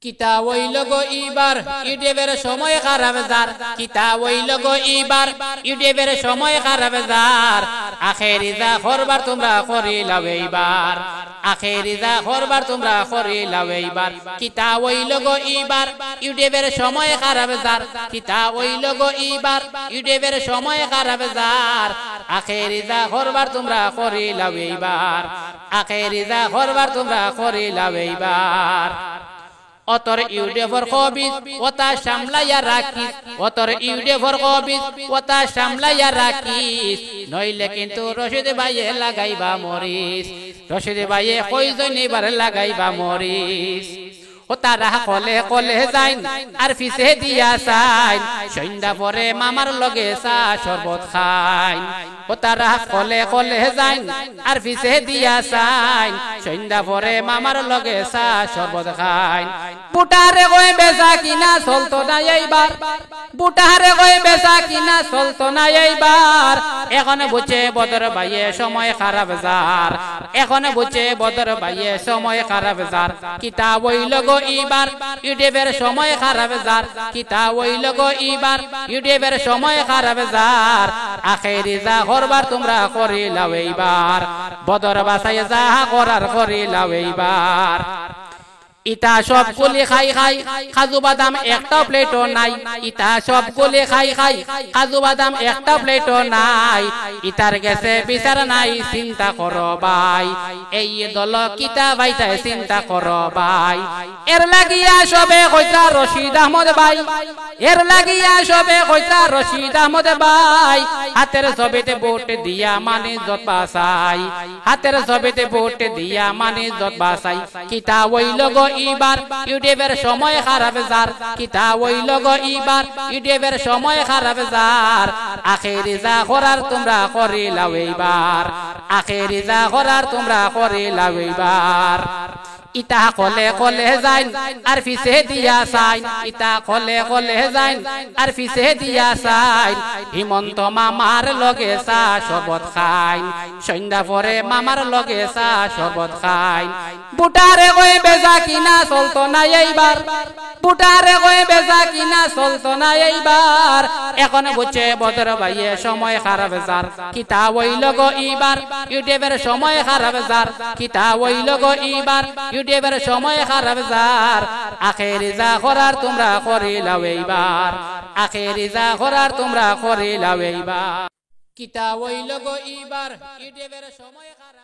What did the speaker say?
কিতা হইল গো ইবার ইউটিউবের সময় খারাপ যার কিতা হইল গো ইবার ইউটিউবের সময় খারাপ যার আখেরি যা করবার তোমরা করিলাও এইবার আখেরি যা করবার তোমরা করিলাও এইবার কিতা হইল গো ইবার ইউটিউবের সময় খারাপ যার কিতা হইল গো ইবার ইউটিউবের সময় খারাপ যার আখেরি যা করবার তোমরা করিলাও এইবার আখেরি যা করবার তোমরা করিলাও এইবার অতর ইউটিউবর কবিজ ওতা সামলাইয়া রাখিস অতর ইউটিউবর কবিজ ওতা সামলাইয়া রাখিস নইলে কিন্তু রশিদ ভাইয়ে লাগাইবা মরিস রশিদ ভাইয়ে কইজন এবার লাগাইবা মরিস ও তারা কলে কলে যাইন আর ফিসে দিয়া সাইন সন্ধ্যা পরে মামার লগে চা শরবত খাইন ও তারা কলে কলে যাইন আর ফিসে দিয়া সাইন সন্ধ্যা পরে মামার লগে চা শরবত খাইন বুটারে কই বেচা কিনা চলতো না এইবার বুটারে কই বেচা কিনা চলতো না এইবার এখন বুঝে বদর ভাইয়ে সময় খারাপ যার এখন বুঝে বদর ভাইয়ে সময় খারাপ যার কিতা বইল গো ইবার ইউটিউবের সময় খারাপ যার কিতা হইল গো ইবার ইউটিউবের সময় খারাপ যার আখেরি যা করবার তোমরা করিলাও এইবার বদর বাসায় যা করার করিলাও এইবার ইতা সব গুলি খাই খাই কাজু বাদাম একটা প্লেটও নাই ইতা সব গুলি খাই খাই কাজু বাদাম একটা প্লেটও নাই ইতার গেছে বিচার নাই চিন্তা করো ভাই এই দল কিতা ভাইতাই চিন্তা করো ভাই এর লাগিয়া সবে কইতা রশিদ আহমদ ভাই এর লাগিয়া সবে কইতা রশিদ আহমদ ভাই হাতের ছবিতে ভোট দিয়া মানে যত বাসাই হাতের ছবিতে ভোট দিয়া মানে যত বাসাই কিতা হইল গো ইবার ইউটিউবের সময় খারাপ যার কিতা হইল গো ইবার ইউটিউবের সময় খারাপ যার আখেরি যা করার তোমরা করিলাও এইবার আখেরি যা করার তোমরা করিলাও এইবার ইতা কলে কলে যাইন আর ফিসে দিয়া সাইন ইতা কলে কলে যাইন আর ফিসে দিয়া সাইন হিমন্ত মামার লগে চা শরবত খাইন সন্ধ্যা পরে মামার লগে চা শরবত খাইন বুটারে কই বেচা কিনা চলতো না এইবার বুটারে কই বেচা কিনা চলতো না এইবার এখন বুঝে বদর ভাইয়ে সময় খারাপ যার কিতা হইল গো ইবার ইউটিউবের সময় খারাপ যার কিতা হইল গো ইবার ইউটিউবের সময় খারাপ যার আখেরি যা করার তোমরা করিলাও এইবার আখেরি যা করার তোমরা করিলাও এইবার কিতা হইল গো ইবার ইউটিউবের সময় খারাপ